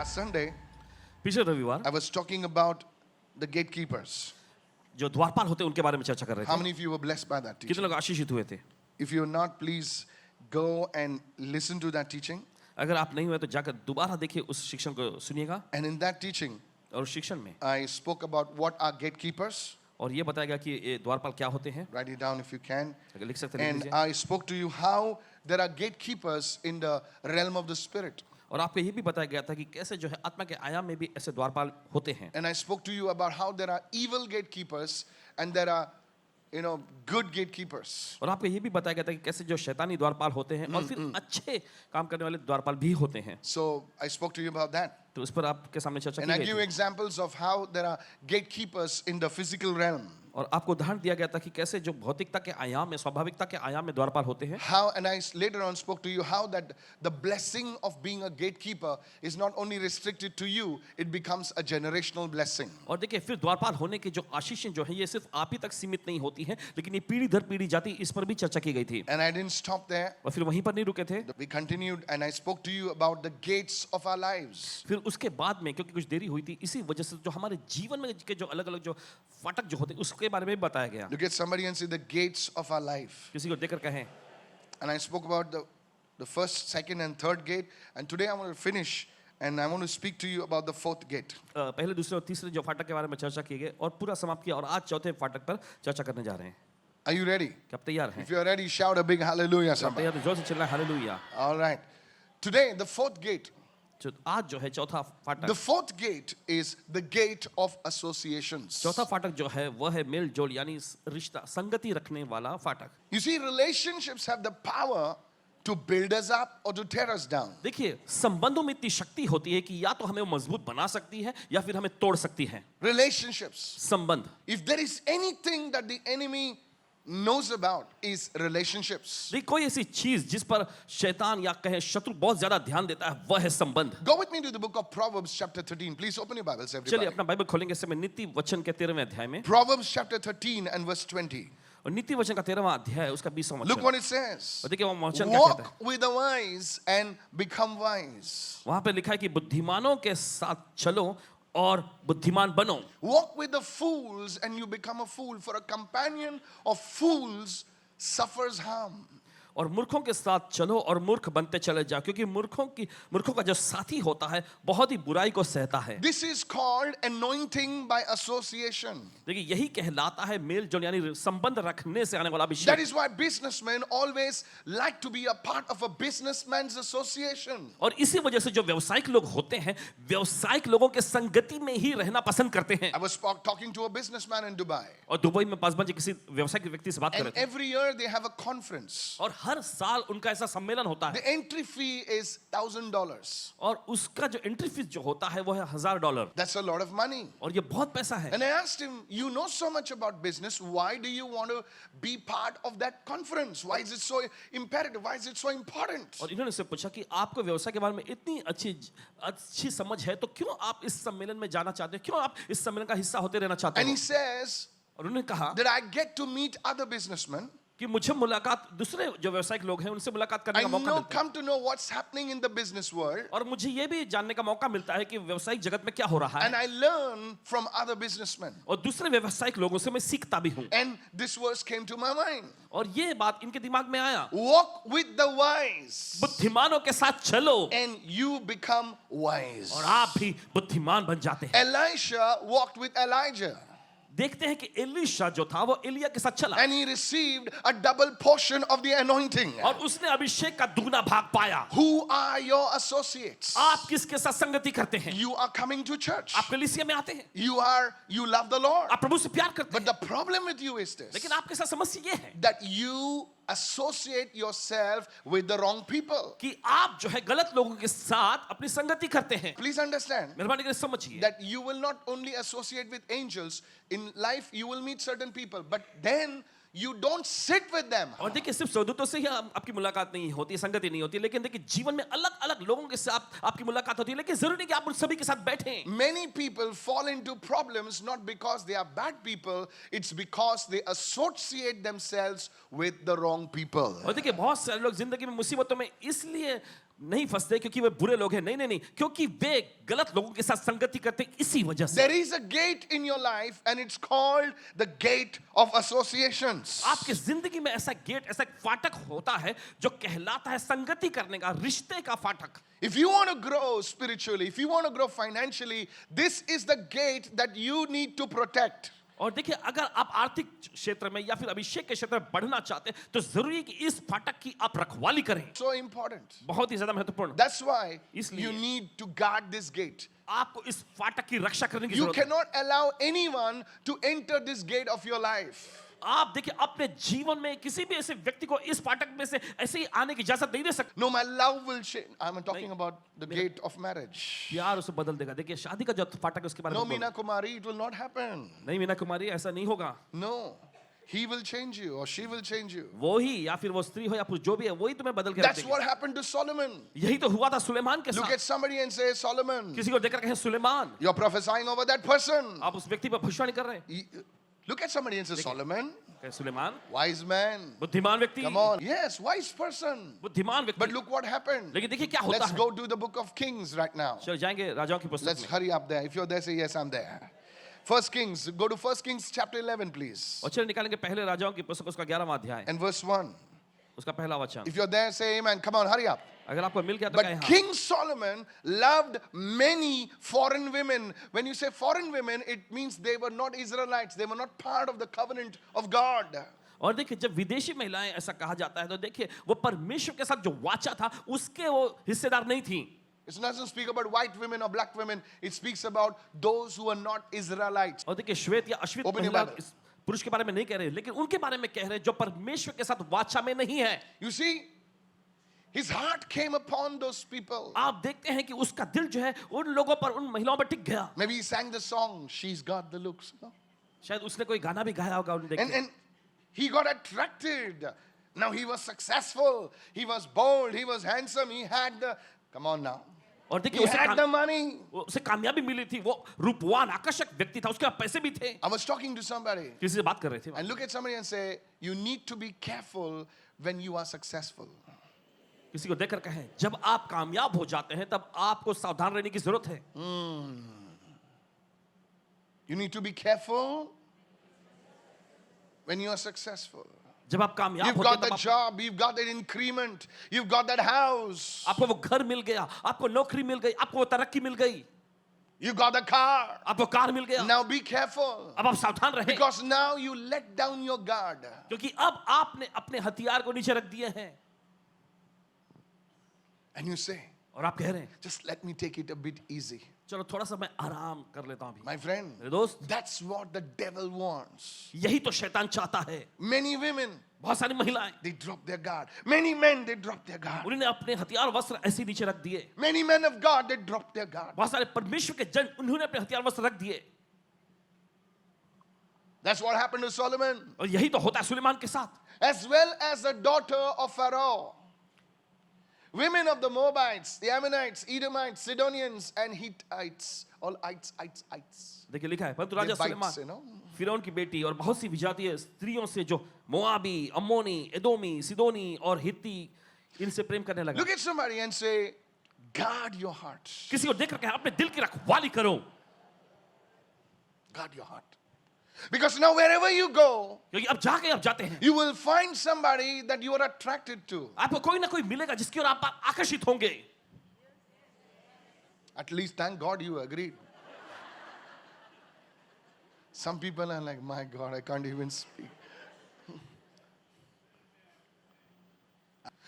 Last Sunday, पिछले रविवार I was talking about the gatekeepers. जो द्वारपाल होते हैं उनके बारे में चर्चा कर रहे How थे. many of you were blessed by that कितने teaching? लोग आशीषित हुए थे? If you're not, please go and listen to that teaching. अगर आप नहीं हुए तो जाकर दोबारा देखिए उस शिक्षण को सुनिएगा. And in that teaching, और उस शिक्षण में I spoke about what are gatekeepers. और ये बताया गया कि ये द्वारपाल क्या होते हैं. Write it down if you can. अगर लिख सकते हैं लिख And लीजिए. I spoke to you how there are gatekeepers in the realm of the spirit. और आपको ये भी बताया गया था कि कैसे जो है आत्मा के आयाम में भी ऐसे द्वारपाल होते हैं. And I spoke to you about how there are evil gatekeepers and there are, good gatekeepers. और आपको ये भी बताया गया था कि कैसे जो शैतानी द्वारपाल होते हैं और फिर अच्छे काम करने वाले द्वारपाल भी होते हैं. So I spoke to you about that. तो उस पर आपके सामने चर्चा And की I गई give थी. examples of how there are gatekeepers in the physical realm. और आपको उदाहरण दिया गया था कि कैसे जो भौतिकता के आयाम में स्वाभाविकता के आयाम में द्वारपाल होते हैं. And I later on spoke to you how that the blessing of being a gatekeeper is not only restricted to you, it becomes a generational blessing. और देखिए फिर द्वारपाल होने के जो आशीषें जो है ये सिर्फ आप ही तक सीमित नहीं होती हैं लेकिन ये पीढ़ी दर पीढ़ी जाती इस पर भी चर्चा की गई थी. And I didn't stop there. और फिर वहीं पर नहीं रुके थे. We continued and I spoke to you about the gates of our lives. फिर उसके बाद में क्योंकि कुछ देरी हुई थी इसी वजह से जो हमारे जीवन में के जो अलग-अलग जो फाटक जो होते हैं उसके बारे में भी बताया गया. Look at somebody and say the gates of our life. किसी को देखकर कहें. And I spoke about the first, second and third gate, and today I want to finish and I want to speak to you about the fourth gate. पहले दूसरे और तीसरे जो फाटक के बारे में चर्चा की गई और पूरा समाप्त किया और आज चौथे फाटक पर चर्चा करने जा रहे हैं. Are you ready? क्या आप तैयार हैं? If you are ready, shout a big hallelujah आप somebody. तैयार तो जोर से चिल्लाएं hallelujah. All right. Today the fourth gate. आज जो है चौथा The फाटक. fourth gate is the gate of associations. चौथा फाटक जो है वह है मेल जोल यानी रिश्ता संगति रखने वाला फाटक. You see, relationships have the power to build us up or to tear us down. देखिए संबंधों में इतनी शक्ति होती है कि या तो हमें वो मजबूत बना सकती है या फिर हमें तोड़ सकती है. Relationships. संबंध. If there is anything that the enemy knows about is relationships. देखिए कोई ऐसी चीज जिस पर शैतान या कहे शत्रु बहुत ज्यादा ध्यान देता है वह है संबंध. Go with me to the book of Proverbs chapter 13. Please open your Bibles, चलिए everybody. अपना बाइबल खोलेंगे इस समय नीति वचन के 13वें अध्याय में. Proverbs chapter 13 and verse 20. और नीति वचन का 13वां अध्याय उसका 20वां Look वचन. what it says. और देखिए वो वचन क्या कहता है. Walk with the wise and become wise. वहां पे लिखा है कि बुद्धिमानों के साथ चलो और बुद्धिमान बनो. Walk with the fools and you become a fool. For a companion of fools suffers harm. और मूर्खों के साथ चलो और मूर्ख बनते चले जाओ क्योंकि मूर्खों का जो साथी होता है बहुत ही बुराई को सहता है. This is called anointing by association. देखिए यही कहलाता है मेल जोल यानी संबंध रखने से आने वाला That Abhishek. is why businessmen always like to be a part of a businessman's association. और इसी वजह से जो व्यावसायिक लोग होते हैं व्यावसायिक लोगों के संगति में ही रहना पसंद करते हैं. I was talking to a businessman in Dubai. और दुबई में पासवान किसी व्यावसायिक व्यक्ति से बात कर And रहे थे. every year they have a conference. और हर साल उनका ऐसा सम्मेलन होता है. The entry fee is $1,000. और उसका जो एंट्री फीस जो होता है वो है $1,000. That's a lot of money. और ये बहुत पैसा है. And I asked him, you know so much about business. Why do you want to be part of that conference? Why is it so imperative? Why is it so important? और इन्होंने से पूछा कि आपको व्यवसाय के बारे में इतनी अच्छी समझ है तो क्यों आप इस सम्मेलन में जाना चाहते हैं, क्यों आप इस सम्मेलन का हिस्सा होते रहना चाहते And he हैं. says और उन्होंने कहा that I get to meet other businessmen. कि मुझे मुलाकात दूसरे जो व्यावसायिक लोग हैं उनसे मुलाकात करने I का मौका मिलता है. come to know what's happening in the business world. और मुझे ये भी जानने का मौका मिलता है कि व्यावसायिक जगत में क्या हो रहा And है. I learn from other businessmen. और दूसरे व्यावसायिक लोगों से मैं सीखता भी हूँ. And this verse came to my mind. और ये बात इनके दिमाग में आया. Walk with the wise बुद्धिमानों के साथ चलो and you become wise. और आप भी बुद्धिमान बन जाते हैं. Elisha walked with Elijah. देखते हैं कि एलीशा जो था वो एलिया के साथ चला. And he received a double portion of the anointing. और उसने अभिषेक का दुगना भाग पाया. Who are your associates? आप किसके साथ संगति करते हैं? You are coming to church. आप कलीसिया में आते हैं. You love the Lord. आप प्रभु से प्यार करते But हैं. the problem with you is this, लेकिन आपके साथ समस्या ये है that you associate yourself with the wrong people. कि आप जो है गलत लोगों के साथ अपनी संगति करते हैं. Please understand मेहरबानी करके समझिए that you will not only associate with angels. In life you will meet certain people, but then you don't sit with them. और देखिए सिर्फ स्वर्गदूतों से ही आपकी मुलाकात नहीं होती, संगति नहीं होती, लेकिन देखिए जीवन में अलग अलग लोगों के साथ आपकी मुलाकात होती है, लेकिन जरूरी नहीं कि आप उन सभी के साथ बैठें. Many people fall into problems not because they are bad people, it's because they associate themselves with the wrong people. और देखिए बहुत सारे लोग जिंदगी में मुसीबतों में इसलिए नहीं फंसते क्योंकि वे बुरे लोग हैं, नहीं नहीं नहीं, क्योंकि वे गलत लोगों के साथ संगति करते हैं इसी वजह से। There is a gate in your life and it's called the gate of associations. आपकी जिंदगी में ऐसा गेट, ऐसा एक फाटक होता है जो कहलाता है संगति करने का, रिश्ते का फाटक। If you want to grow spiritually, if you want to grow financially, this is the gate that you need to protect. और देखिए, अगर आप आर्थिक क्षेत्र में या फिर अभिषेक के क्षेत्र में बढ़ना चाहते हैं तो जरूरी है कि इस फाटक की आप रखवाली करें। So important. बहुत ही ज्यादा महत्वपूर्ण। That's why इसलिए you need to guard this gate. आपको इस फाटक की रक्षा करने की You जरूरत है। cannot allow anyone to enter this gate of your life. आप देखिए, अपने जीवन में किसी भी ऐसे व्यक्ति को इस फाटक में से ऐसे ही आने की इजाजत नहीं दे सकते। No, my love will change. I'm talking about the gate of marriage. प्यार उसे बदल देगा। देखिए, शादी का जो फाटक है उसके बारे No, में Meena Kumari, it will not happen. नहीं मीना कुमारी, ऐसा नहीं होगा। No, he will change you or she will change you. वो ही, या फिर वो स्त्री हो या पुरुष जो भी है, वही तुम्हें बदल के रख That's देगी। what happened to Solomon. यही तो हुआ था सुलेमान के Look साथ। at somebody and say, Solomon, किसी को देखकर कहें Suleman, you're prophesying over that person. आप उस व्यक्ति पर भविष्यवाणी कर रहे हैं। Look at somebody and say, Solomon, कहें सुलेमान, wise man. बुद्धिमान व्यक्ति, Come on. Yes, wise person. बुद्धिमान But व्यक्ति। look what happened. लेकिन देखिए क्या होता Let's है। go to the book of Kings right now. चल जाएंगे राजाओं की पुस्तक Let's में। hurry up there. If you're there, say, yes, I'm there. First Kings, go to First Kings chapter 11, please. और चल निकालेंगे पहले राजाओं की पुस्तक उसका 11वां अध्याय, And verse 1. उसका पहला वचन। If you're there, say amen. Come on, hurry up. अगर आपको मिल गया तो But कहें हाँ। King Solomon loved many foreign women. When you say foreign women, it means they were not Israelites. They were not part of the covenant of God. और देखिए, जब विदेशी महिलाएं ऐसा कहा जाता है तो देखिए, वो परमेश्वर के साथ जो वाचा था उसके वो हिस्सेदार नहीं थी। It doesn't speak about white women or black women. It speaks about those who are not Israelites. और देखिए, श्वेत या अश्वेत Open your महिला Bible. इस पुरुष के बारे में नहीं कह रहे, लेकिन उनके बारे में कह रहे जो परमेश्वर के साथ वाचा में नहीं है। You see, his heart came upon those people. आप देखते हैं कि उसका दिल जो है उन लोगों पर, उन महिलाओं पर टिक गया। Maybe he sang the song, She's Got the Looks. No? शायद उसने कोई गाना भी गाया होगा उन देख के। And he got attracted. Now he was successful. He was bold. He was handsome. He had the, come on now. और देखिए, He had the money. उसे कामयाबी मिली थी, वो रूपवान आकर्षक व्यक्ति था, उसके पास पैसे भी थे। I was talking to somebody. किसी से बात कर रहे थे And look at somebody and say, you need to be careful when you are successful. किसी को देखकर कहें, जब आप कामयाब हो जाते हैं तब आपको सावधान रहने की जरूरत है। You need to be careful when you are successful. जब आप कामयाब You've होते got हैं that तब job, you've got that increment, you've got that house, आपको वो घर मिल गया, आपको नौकरी मिल गई, आपको वो तरक्की मिल गई, you got the car. आपको कार मिल गया। Now be careful अब आप सावधान रहें, because now you let down your guard. क्योंकि अब आपने अपने हथियार को नीचे रख दिए हैं। And you say, और आप कह रहे हैं, just let me take it a bit easy. चलो थोड़ा सा मैं आराम कर लेता हूं अभी। My friend, मेरे दोस्त, that's what the devil wants. यही तो शैतान चाहता है। Many women, बहुत सारी महिलाएं, they drop their guard. Many men, they drop their guard. उन्होंने अपने हथियार वस्त्र ऐसे नीचे रख दिए। Many men of God, they drop their guard. बहुत सारे परमेश्वर के जन, उन्होंने अपने हथियार वस्त्र रख दिए। That's what happened to Solomon, और यही तो होता है सुलेमान के साथ। as well as the daughter of Pharaoh. Women of the Moabites, the Ammonites, Edomites, Sidonians, and Hittites. All ites. देखिए लिखा है, परंतु They're Raja bites, you Suleman know. फिरौन की बेटी और बहुत सी विजातीय स्त्रियों से जो मोआबी, अम्मोनी, एदोमी, सिदोनी और हित्ती, इनसे प्रेम करने लगा। Look at somebody and say, guard your heart. किसी को देखकर कहे, अपने दिल की रखवाली करो। Guard your heart. Because now wherever you go, क्योंकि अब जाके आप जाते हैं, you will find somebody that you are attracted to. आपको कोई ना कोई मिलेगा जिसकी ओर आप आकर्षित होंगे। At least thank God you agreed. Some people are like, my God, I can't even speak.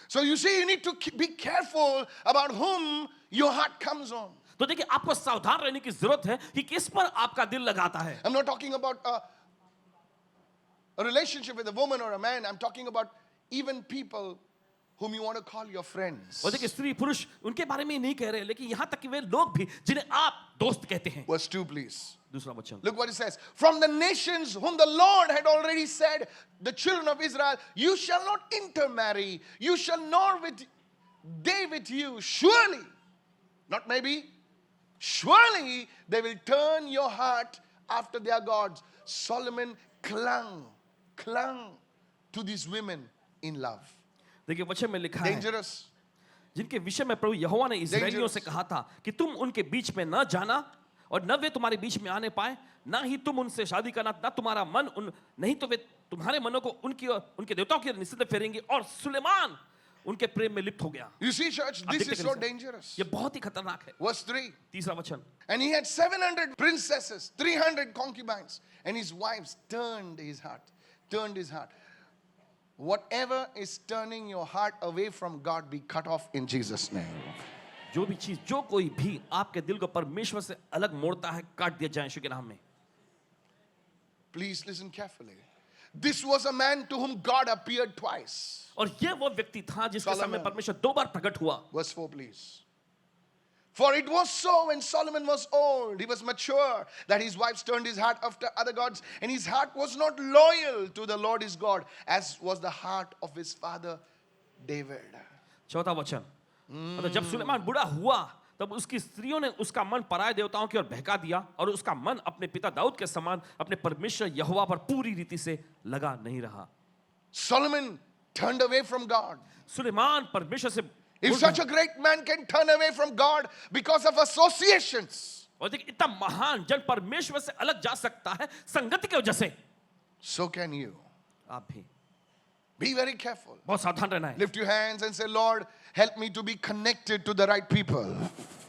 So you see, you need to be careful about whom your heart comes on. तो देखिए, आपको सावधान रहने की जरूरत है कि किस पर आपका दिल लगाता है। I'm not talking about a relationship with a woman or a man. I'm talking about even people whom you want to call your friends. और देखिए, स्त्री पुरुष उनके बारे में ही नहीं कह रहे, लेकिन यहाँ तक कि वे लोग भी जिन्हें आप दोस्त कहते हैं। Verse 2, please. दूसरा वचन, Look what it says. From the nations whom the Lord had already said, the children of Israel, you shall not intermarry. You shall not they with you. Surely, not maybe, surely they will turn your heart after their gods. Solomon clung to these women in love. देखिए वचन में लिखा है, Dangerous. जिनके विषय में प्रभु यहोवा ने इस्राएलियों से कहा था कि तुम उनके बीच में न जाना और न वे तुम्हारे बीच में आने पाए, ना ही तुम उनसे शादी करना, ना तुम्हारा मन उन नहीं तो वे तुम्हारे मनों को उनकी और उनके देवताओं की ओर निश्चित फेरेंगे। और सुलेमान उनके प्रेम में लिप्त हो गया। You see, church, this is so dangerous. ये बहुत ही खतरनाक है। Verse 3. तीसरा वचन, And he had 700 princesses, 300 concubines, and his wives turned his heart. Whatever is turning your heart away from God, be cut off in Jesus' name. जो भी चीज, जो कोई भी आपके दिल को परमेश्वर से अलग मोड़ता है, काट दिया जाए यीशु के नाम में। Please listen carefully. This was a man to whom God appeared twice. और ये वो व्यक्ति था जिसके सामने परमेश्वर 2 बार प्रकट हुआ। Verse 4, please. For it was so when Solomon was old, he was mature, that his wives turned his heart after other gods, and his heart was not loyal to the Lord his God, as was the heart of his father David. चौथा वचन, मतलब जब सुलेमान बूढ़ा हुआ तब उसकी स्त्रियों ने उसका मन पराये देवताओं की ओर बहका दिया और उसका मन अपने पिता दाऊद के समान अपने परमेश्वर यहोवा पर पूरी रीति से लगा नहीं रहा। Solomon turned away from God. Suleman परमेश्वर से If such a great man can turn away from God because of associations, और देखिए इतना महान जन परमेश्वर से अलग जा सकता है संगति की वजह से, so can you. आप भी Be very careful. बहुत सावधान रहना है। Lift your hands and say, Lord, help me to be connected to the right people.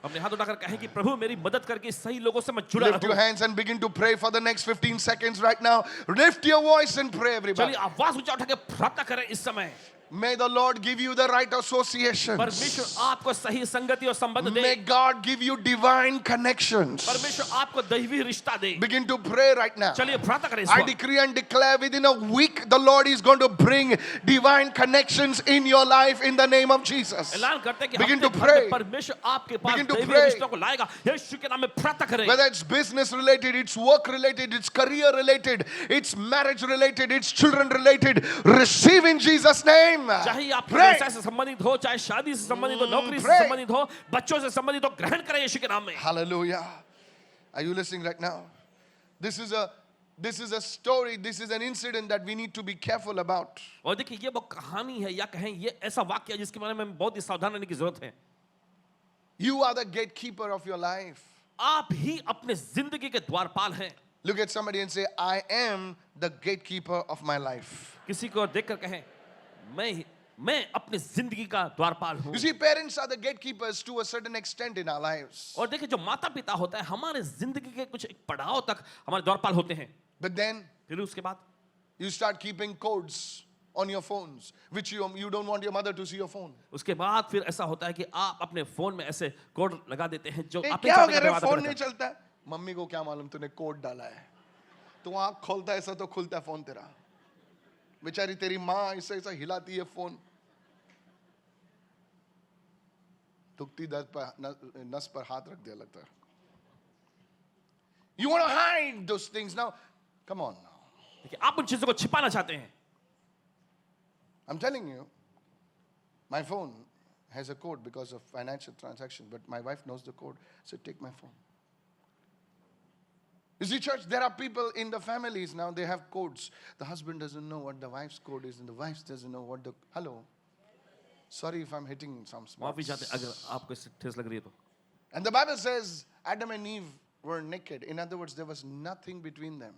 अपने हाथ उठाकर कहें कि प्रभु मेरी मदद करके सही लोगों से मैं जुड़ा Lift your रहूं। hands and begin to pray for the next 15 seconds right now. Lift your voice and pray, everybody. चलिए आवाज ऊंचा उठा के प्रार्थना करें इस समय। May the Lord give you the right associations. परमेश्वर आपको सही संगति और संबंध दे। May God give you divine connections. परमेश्वर आपको दैवी रिश्ता दे। Begin to pray right now. चलिए प्रार्थना करें इस I वक्त। decree and declare within a week the Lord is going to bring divine connections in your life in the name of Jesus. ऐलान करते हैं कि Begin to हफ्ते भर pray. में परमेश्वर आपके पास Begin to दैवी pray. रिश्तों को लाएगा। यीशु के नाम में प्रार्थना करें। Whether it's business related, it's work related, it's career related, it's marriage related, it's children related, receive in Jesus' name. चाहे आप Pray. व्यवसाय से संबंधित हो, चाहे शादी से संबंधित हो, नौकरी से Pray. संबंधित हो, बच्चों से संबंधित हो, ग्रहण करें यीशु के नाम में। Hallelujah. Are you listening right now? This is a story, this is an incident that we need to be careful about. और देखिए ये वो कहानी है या कहें ये ऐसा वाक्य है जिसके बारे में हमें बहुत ही सावधान रहने की जरूरत है। You are the gatekeeper of your life. आप ही अपने जिंदगी के द्वारपाल हैं। Look at somebody and say, I am the gatekeeper of my life. किसी को देखकर कहें मैं अपने जिंदगी का द्वारपाल हूं। You see, parents are the gatekeepers to a certain extent in our lives. और देखिए जो माता पिता होता है हमारे जिंदगी के कुछ एक पड़ाव तक हमारे द्वारपाल होते हैं। But then फिर उसके बाद you start keeping codes on your phones, which you don't want your mother to see your phone. उसके बाद फिर ऐसा होता है कि आप अपने फोन में ऐसे कोड लगा देते हैं जो आप क्या हो गया, फोन नहीं चलता है? मम्मी को क्या मालूम तूने कोड डाला है? तो आँख खोलता है ऐसा तो खुलता है फोन तेरा। बेचारी तेरी माँ ऐसा ऐसा हिलाती है फोन, दुखती दर्द पर नस पर हाथ रख दिया लगता है। You want to hide those things now? Come on now. देखिए आप उन चीजों को छिपाना चाहते हैं। I'm telling you, my phone has a code because of financial transaction, but my wife knows the code, so take my phone. You see, church, there are people in the families now, they have codes. The husband doesn't know what the wife's code is, and the wife doesn't know what the... Hello? Sorry if I'm hitting some spots. माफी चाहते अगर आपको इससे ठेस लग रही है तो। And the Bible says Adam and Eve were naked. In other words, there was nothing between them.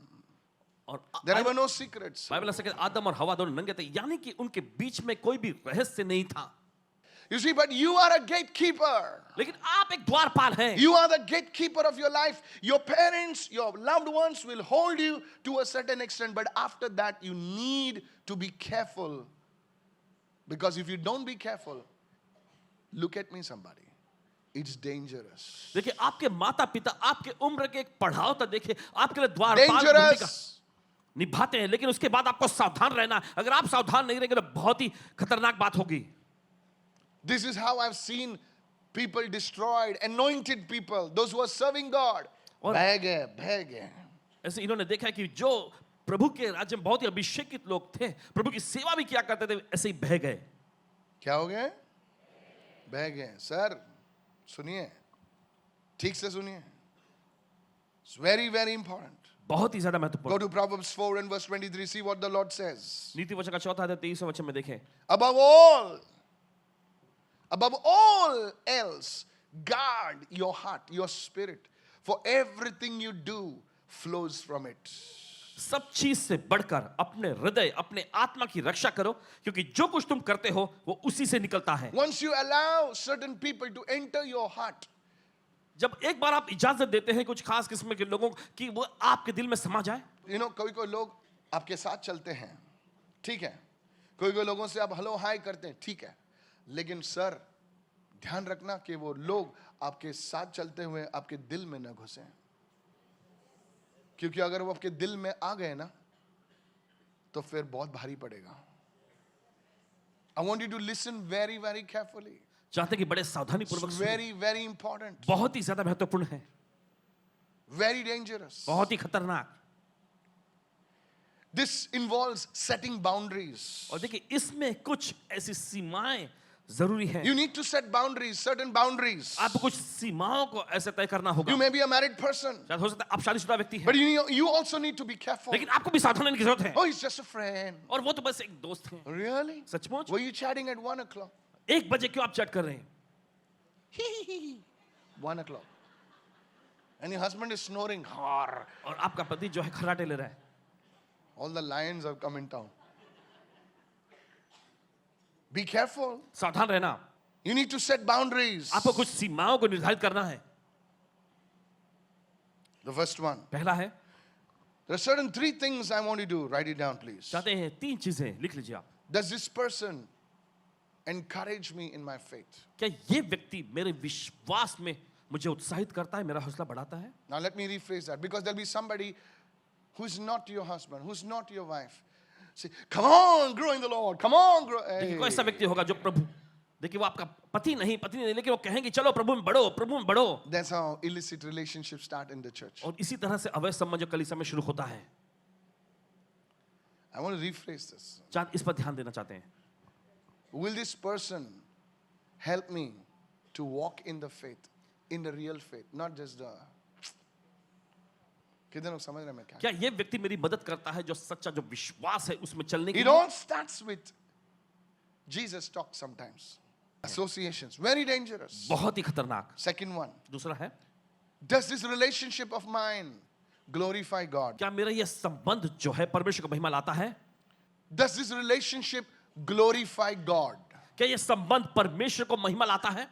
और There were no secrets. Bible ऐसा कहता है आदम और हवा दोनों नंगे थे, यानी कि उनके बीच में कोई भी रहस्य नहीं था। You see, but you are a gatekeeper. लेकिन आप एक द्वारपाल हैं। You are the gatekeeper of your life. Your parents, your loved ones will hold you to a certain extent, but after that, you need to be careful. Because if you don't be careful, look at me, somebody. It's dangerous. देखिए आपके माता पिता आपके उम्र के एक पढ़ाओ तक देखिए आपके लिए द्वारपाल भूमिका Dangerous. निभाते हैं, लेकिन उसके बाद आपको सावधान रहना है। अगर आप सावधान नहीं रहेंगे तो बहुत ही खतरनाक बात होगी। This is how I've seen people destroyed, anointed people, those who are serving God. बह गए। ऐसे इन्होंने देखा है कि जो प्रभु के राज्य में बहुत ही अभिषेकित लोग थे, प्रभु की सेवा भी किया करते थे, ऐसे ही बह गए। क्या हो गए? बह गए। सर सुनिए, ठीक से सुनिए। It's very, very important. बहुत ही ज्यादा Go महत्वपूर्ण। to Proverbs 4 and verse 23. See what the Lord says. नीति वचन का 4 अध्याय 23 वचन में देखें। Above all, Above all else, guard your heart, your spirit, for everything you do flows from it. सब चीज से बढ़कर अपने हृदय अपने आत्मा की रक्षा करो, क्योंकि जो कुछ तुम करते हो वो उसी से निकलता है. Once you allow certain people to enter your heart, जब एक बार आप इजाजत देते हैं कुछ खास किस्म के लोगों कि वो आपके दिल में समा जाए. you know, कोई कोई लोग आपके साथ चलते हैं, ठीक है, कोई कोई लोगों से आप हेलो हाय करते हैं, ठीक है, लेकिन सर ध्यान रखना कि वो लोग आपके साथ चलते हुए आपके दिल में न घुसे, क्योंकि अगर वो आपके दिल में आ गए ना तो फिर बहुत भारी पड़ेगा. I want you to listen very very carefully. चाहते कि बड़े सावधानी पूर्वक सुनो. Very very important. बहुत ही ज्यादा महत्वपूर्ण है, Very dangerous. बहुत ही खतरनाक. This involves setting boundaries. और देखिए इसमें कुछ ऐसी सीमाएं जरूरी है. You need to set boundaries, certain boundaries. आपको कुछ सीमाओं को ऐसे तय करना होगा. You may be a married person, शायद हो सकता है आप शादीशुदा व्यक्ति हैं, but you also need to be careful. लेकिन आपको भी सावधान रहने की जरूरत है. Oh, he's just a friend. और वो तो बस एक दोस्त हैं. Really? सचमुच? Were you chatting at 1 o'clock? 1 बजे क्यों आप चैट कर रहे हैं? 1 o'clock. And your husband is snoring. Har. और आपका पति जो है खर्राटे ले रहा है. All the lions have come in town. Be careful. सावधान रहना. You need to set boundaries. आपको कुछ सीमाओं को निर्धारित करना है. The first one. पहला है, There are certain 3 things I want you to write it down, please. चाहते हैं 3 चीजें लिख लीजिए आप. Does this person encourage me in my faith? क्या ये व्यक्ति मेरे विश्वास में मुझे उत्साहित करता है, मेरा हौसला बढ़ाता है? Now let me rephrase that, because there'll be somebody who's not your husband, who's not your wife. Say, come on, grow in the Lord. Come on, grow. देखिए कोई ऐसा व्यक्ति होगा जो प्रभु, देखिए वो आपका पति नहीं, पत्नी नहीं, लेकिन वो कहेंगे चलो प्रभु में बढ़ो, प्रभु में बढ़ो. That's how illicit relationships start in the church. और इसी तरह से अवैध संबंध जो कलीसिया में शुरू होता है. I want to rephrase this. इस पर ध्यान देना चाहते हैं. Will this person help me to walk in the faith, in the real faith, not just the... कितने लोग समझ रहे हैं मैं क्या? क्या ये व्यक्ति मेरी मदद करता है जो सच्चा जो विश्वास है उसमें चलने के It लिए? all starts with Jesus talk sometimes. Associations, very dangerous. बहुत ही खतरनाक. Second one, दूसरा है, does this relationship of mine glorify God? क्या मेरा ये संबंध जो है परमेश्वर को महिमा लाता है? Does this relationship glorify God? क्या ये संबंध परमेश्वर को महिमा लाता है?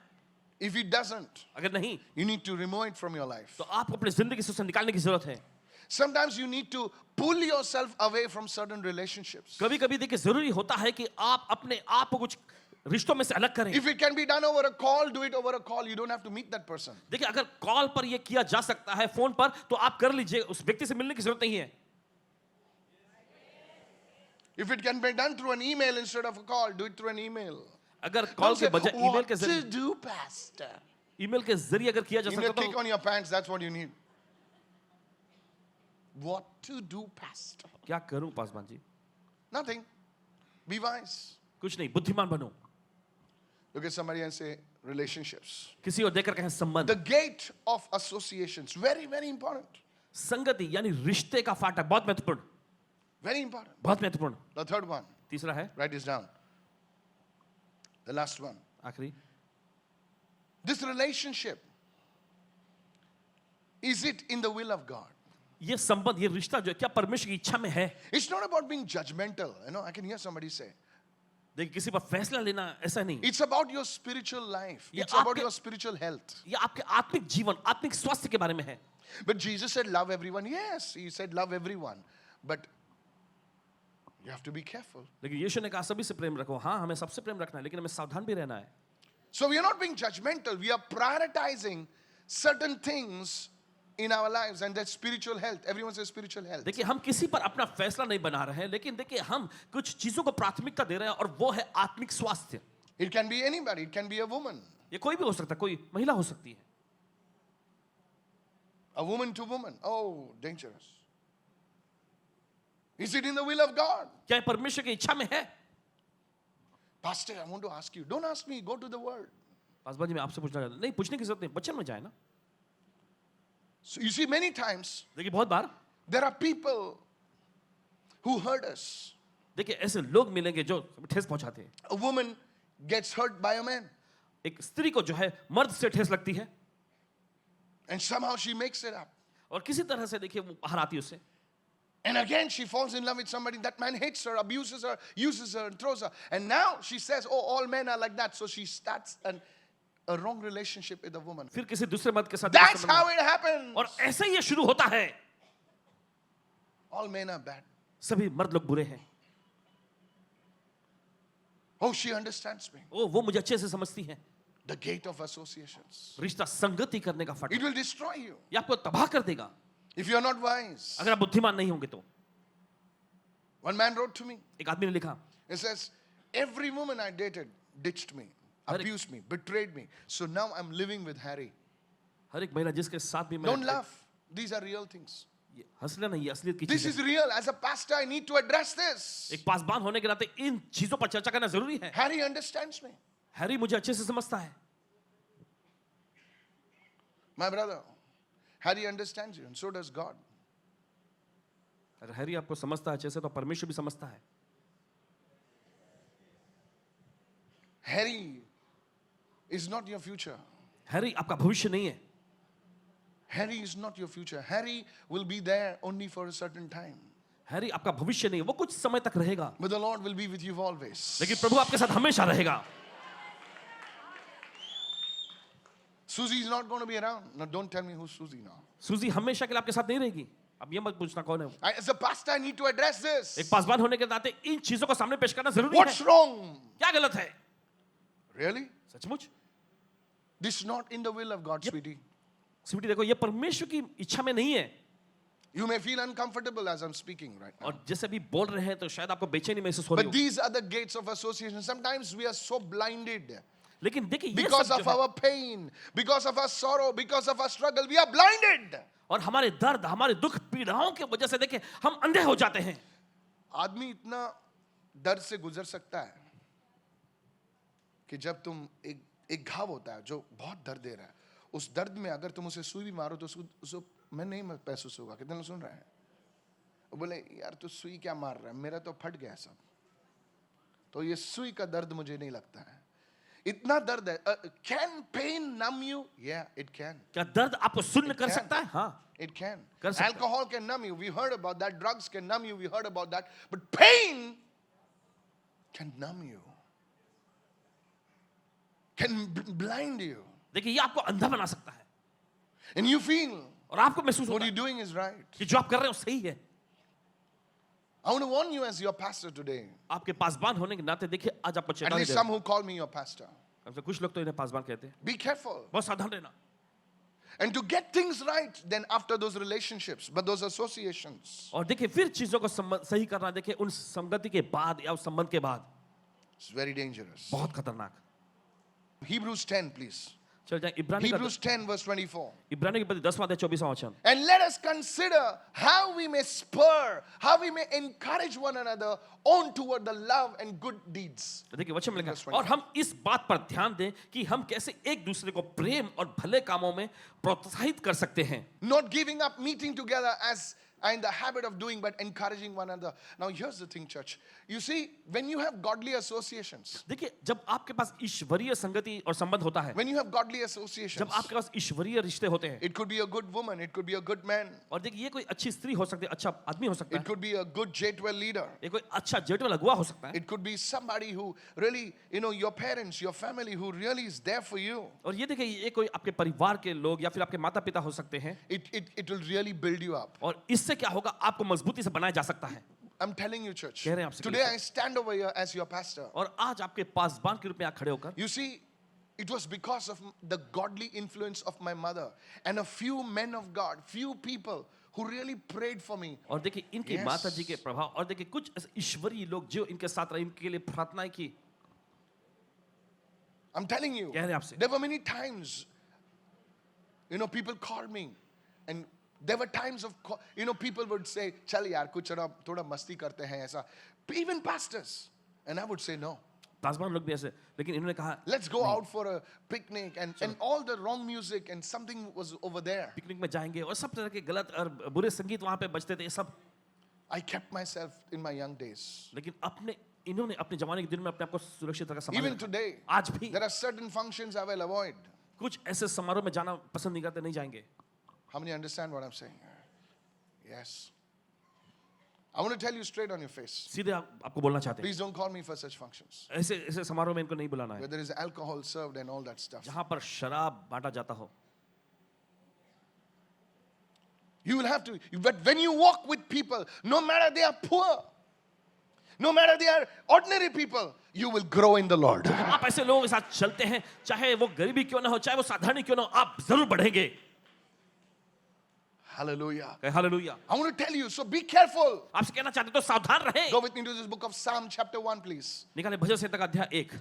If it doesn't, अगर नहीं you need to remove it from your life. तो आपको अपनी जिंदगी से उसे निकालने की जरूरत है. Sometimes you need to pull yourself away from certain relationships. कभी कभी देखिए जरूरी होता है कि आप अपने आप को कुछ रिश्तों में से अलग करें. If it can be done over a call, do it over a call. You don't have to meet that person. देखिए अगर कॉल पर ये किया जा सकता है, फोन पर, तो आप कर लीजिए, उस व्यक्ति से मिलने की जरूरत नहीं है. If it can be done through an email instead of a call, do it through an email. अगर Don't कॉल say, के बजाय ईमेल what के to जरिए do, pastor? ईमेल के जरिए अगर किया जा Email सकता kick तो on your pants, that's what you need. What to do, pastor? क्या करूं Paswan ji? Nothing. Be wise. कुछ नहीं, बुद्धिमान बनो. Look at somebody and say, relationships. किसी और देखकर कहें संबंध. The gate of associations, very, very important. संगति यानी रिश्ते का फाटक बहुत महत्वपूर्ण. Very important. बहुत महत्वपूर्ण. The third one, तीसरा है, write this down. The last one. आखिरी, This relationship, is it in the will of God? ये संबंध, ये रिश्ता जो है क्या परमेश्वर की इच्छा में है? It's not about being judgmental. You know, I can hear somebody say. देखिए किसी पर फैसला लेना ऐसा नहीं. It's about your spiritual life. ये It's about आपके- your spiritual health. ये आपके आत्मिक जीवन, आत्मिक स्वास्थ्य के बारे में है. But Jesus said, love everyone. Yes, he said, love everyone. But you have to be careful. लेकिन यीशु ने कहा सभी से प्रेम रखो. हाँ, हमें सबसे प्रेम रखना है, लेकिन हमें सावधान भी रहना है. So we are not being judgmental. We are prioritizing certain things in our lives, and that's spiritual health. Everyone says spiritual health. देखिए हम किसी पर अपना फैसला नहीं बना रहे हैं, लेकिन देखिए हम कुछ चीजों को प्राथमिकता दे रहे हैं, और वो है आत्मिक स्वास्थ्य. It can be anybody. It can be a woman. ये कोई भी हो सकता है, कोई महिला हो सकती है. A woman to woman. Oh, dangerous. Is it in the will of God? क्या ये परमेश्वर की इच्छा में है? Pastor, I want to ask you. Don't ask me. Go to the word. Paswan ji मैं आपसे पूछना चाहता हूं. नहीं, पूछने की जरूरत नहीं, वचन में जाए ना. So you see, many times देखिए बहुत बार there are people who hurt us. देखिए ऐसे लोग मिलेंगे जो ठेस पहुंचाते हैं. A woman gets hurt by a man. एक स्त्री को जो है मर्द से ठेस लगती है And somehow she makes it up. और किसी तरह से देखिए वो बाहर आती है उससे And again, she falls in love with somebody. That man hates her, abuses her, uses her, and throws her. And now she says, oh, all men are like that. So she starts a wrong relationship with a woman. फिर किसी दूसरे मर्द के साथ That's how it happens. और ऐसे ही ये शुरू होता है All men are bad. सभी मर्द लोग बुरे हैं Oh, she understands me. ओ वो मुझे अच्छे से समझती है The gate of associations. रिश्ता संगति करने का फट It will destroy you. ये आपको तबाह कर देगा If you are not wise. अगर आप बुद्धिमान नहीं होंगे तो One man wrote to me. एक आदमी ने लिखा He says, every woman I dated ditched me, abused me, betrayed me. So now I'm living with Harry. हर एक महिला जिसके साथ भी Don't laugh. These are real things. ये हंस लेना ये असलियत की This चीज is है real. As a pastor, I need to address this. एक पासबान होने के नाते इन चीजों पर चर्चा करना जरूरी है Harry understands me. हैरी मुझे अच्छे से समझता है My brother, Harry understands you, and so does God. अगर हैरी आपको समझता है अच्छे से तो परमेश्वर भी समझता है Harry is not your future. Harry आपका भविष्य नहीं है Harry is not your future. Harry will be there only for a certain time. Harry आपका भविष्य नहीं है वो कुछ समय तक रहेगा But the Lord will be with you always. लेकिन प्रभु आपके साथ हमेशा रहेगा Susie is not going to be around. Now, don't tell me who's Susie now. सूजी हमेशा के लिए आपके साथ नहीं रहेगी अब ये मत पूछना कौन है वो As a pastor, I need to address एक this. पासबान होने के नाते इन चीजों को सामने पेश करना जरूरी What's है wrong? क्या गलत है Really? सचमुच This is not in the will of God, sweetie. Sweety देखो ये परमेश्वर की इच्छा में नहीं है You may feel uncomfortable as I'm speaking right now. और जैसे अभी बोल रहे हैं तो शायद आपको बेचैनी महसूस हो रही But हो these are the gates of association. Sometimes we are so blinded लेकिन देखिए ये because सब of जो है, our pain, because of our sorrow, because of our struggle. We are blinded. और हमारे दर्द हमारे दुख पीड़ाओं की वजह से देखिए हम अंधे हो जाते हैं आदमी इतना दर्द से गुजर सकता है कि जब तुम एक घाव होता है जो बहुत दर्द दे रहा है उस दर्द में अगर तुम उसे सुई भी मारो तो उसको मैं नहीं महसूस होगा कितने लोग सुन रहे हैं वो बोले यार तू सुई क्या मार रहा है मेरा तो फट गया सब तो ये सुई का दर्द मुझे नहीं लगता है इतना दर्द है कैन पेन नम यू या इट कैन क्या दर्द आपको सुन्न कर सकता है हाँ It can. कर सकता है। Alcohol can numb you. We heard about that. Drugs can numb you. We heard about that. But pain can numb you. Can blind you. देखिए ये आपको अंधा बना सकता है And you feel और आपको महसूस what होता you're है doing is right. कि जो आप कर रहे हो सही है I want to warn you as your pastor today. आपके पासबान होने के नाते देखिए आज आपको At चेतावनी least they some who call me your pastor. रहा हूं। कुछ लोग तो इन्हें पासबान कहते हैं Be careful. बहुत सावधान रहना And to get things right, then after those relationships, but those associations, और देखिए फिर चीजों को सही करना देखिए उन संगति के बाद या उस संबंध के बाद it's very dangerous. बहुत खतरनाक Hebrews 10, please. चल जाए इब्रानी का Hebrews 10, verse 24. इब्रानी के प्रति 10वां अध्याय 24वां वचन And let us consider how we may spur, how we may encourage one another on toward the love and good deeds. तो देखिए वचन में लिखा Verse है, 25. और हम इस बात पर ध्यान दें कि हम कैसे एक दूसरे को प्रेम और भले कामों में प्रोत्साहित कर सकते हैं Not giving up meeting together as in the habit of doing, but encouraging one another. Now, here's the thing, church. You see, when you have godly associations, देखिए जब आपके पास ईश्वरीय संगति और संबंध होता है when you have godly associations, जब आपके पास ईश्वरीय रिश्ते होते हैं it could be a good woman, it could be a good man, और देखिए ये कोई अच्छी स्त्री हो सकती है अच्छा आदमी हो सकता it है could be a good J12 leader, ये कोई अच्छा जेठवा लगुआ हो सकता है it could be somebody who really, your parents, your family, who really is there for you. और ये देखिए ये कोई आपके परिवार के लोग या फिर आपके माता पिता हो सकते हैं It will really build you up. और इससे क्या होगा आपको मजबूती से बनाया जा सकता है I'm telling you, church. कह रहे हैं आपसे Today I stand over here as your pastor. और आज आपके पासबान के रूप में यहाँ खड़े होकर You see, it was because of the godly influence of my mother and a few men of God, few people who really prayed for me. और देखिए इनकी Yes. माता जी के प्रभाव और देखिए कुछ ऐसे ईश्वरीय लोग जो इनके साथ रहे इनके लिए प्रार्थनाएं की I'm telling you, कह रहे हैं आपसे there were many times, people called me and there were times of, people would say, chal yaar, kuch thoda masti karte hain aisa. Even pastors. And I would say, no. पासबान लोग भी ऐसे लेकिन इन्होंने कहा Let's go out for a picnic and all the wrong music and something was over there. Picnic में जाएंगे और सब तरह के गलत और बुरे संगीत वहां पे बजते थे ये सब I kept myself in my young days. लेकिन अपने इन्होंने अपने जवानी के दिन में अपने आप को सुरक्षित रखा, संभाला Even रखा। today, आज भी there are certain functions I will avoid. कुछ ऐसे समारोह में जाना पसंद नहीं करते, नहीं जाएंगे। How many understand what I'm saying? Yes. I want to tell you straight on your face. सीधे आपको बोलना चाहते हैं, Please don't call me for such functions. ऐसे ऐसे समारोह में इनको नहीं बुलाना है Where there is alcohol served and all that stuff. जहां पर शराब बांटा जाता हो। You will have to, but when you walk with people, no matter they are poor, no matter they are ordinary people, you will grow in the Lord. आप ऐसे लोगों के साथ चलते हैं, चाहे वो गरीबी क्यों ना हो, चाहे वो साधारण क्यों ना हो, आप जरूर बढ़ेंगे। Hallelujah. Hallelujah. I want to tell you, so be careful. आपसे कहना चाहते तो सावधान रहें। Go with me to this book of Psalm chapter 1, please. निकाले भजन संहिता का अध्याय 1।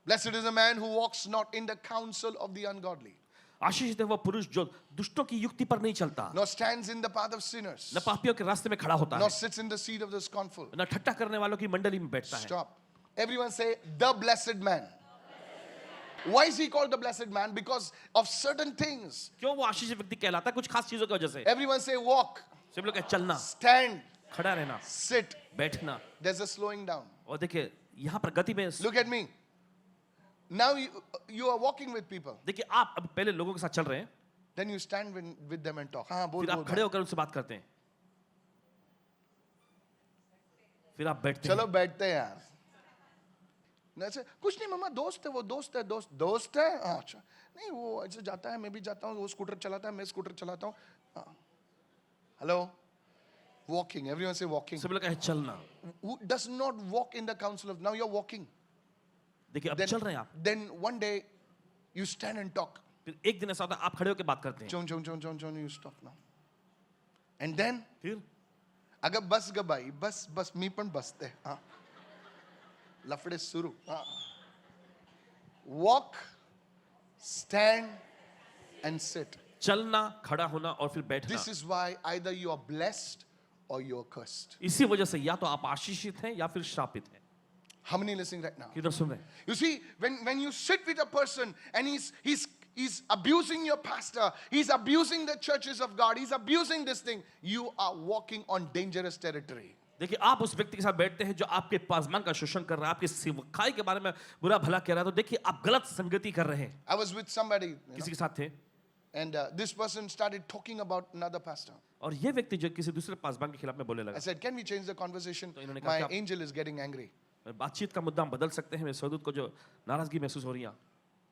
Blessed is the man who walks not in the counsel of the ungodly, आशीषित है वह पुरुष जो दुष्टों की युक्ति पर नहीं चलता, nor stands in the path of sinners, न पापियों के रास्ते में खड़ा होता nor है, sits in the seat of the scornful. न ठट्टा करने वालों की मंडली में बैठता है। Stop. Everyone say, the blessed man. Why is he called the blessed man? Because of certain things. क्यों वो आशीषित व्यक्ति कहलाता है? कुछ खास चीजों की वजह से। Everyone say, walk, सब लोग कहते चलना, stand, खड़ा रहना, sit. बैठना। There's a slowing down. और देखिए यहाँ पर गति में, Look at me. Now you are walking with people. देखिए आप अभी पहले लोगों के साथ चल रहे हैं, Then you stand with them and talk. हाँ, बोल फिर आप बोल खड़े होकर उनसे बात करते हैं, फिर आप बैठते चलो हैं। बैठते हैं यार। ऐसे कुछ नहीं मामा, दोस्त है वो, दोस्त है। हाँ, अच्छा नहीं, वो ऐसे जाता है, मैं भी जाता हूँ, वो स्कूटर चलाता है, मैं स्कूटर चलाता हूँ। Hello, walking, everyone say walking. सब लोग कहते हैं चलना। Who does not walk in the counsel of, now you're walking. देखिए अब चल रहे हैं आप, Then one day you stand and talk. फिर एक दिन ऐसा होता है आप खड़े होकर बात करते हैं, John, you stop now. And then फिर अगर बस ग बाई, बस मी पण बसते. हाँ, लफड़े शुरू. हाँ. Walk, stand and sit. चलना, खड़ा होना और फिर बैठना। This is why either you are blessed or you are cursed. इसी वजह से या तो आप आशीषित हैं या फिर श्रापित हैं। How many listening right now? किधर सुन रहे हैं? You see, when you sit with a person and he's abusing your pastor, he's abusing the churches of God, he's abusing this thing, you are walking on dangerous territory. देखिए आप उस व्यक्ति के साथ बैठते हैं जो आपके पासमान का शोषण कर रहा है, आपकी सेवकाई के बारे में बुरा भला कह रहा है, तो देखिए आप गलत संगति कर रहे हैं। I was with somebody, किसी के साथ थे and this person started talking about another pastor. और ये व्यक्ति जो किसी दूसरे पासमान के खिलाफ में बोलने I लगा। said, can we change the conversation? तो इन्होंने कहा My कि आप- angel is getting angry. बातचीत का मुद्दा हम बदल सकते हैं, मेरे स्वर्गदूत को जो नाराजगी महसूस हो रही है।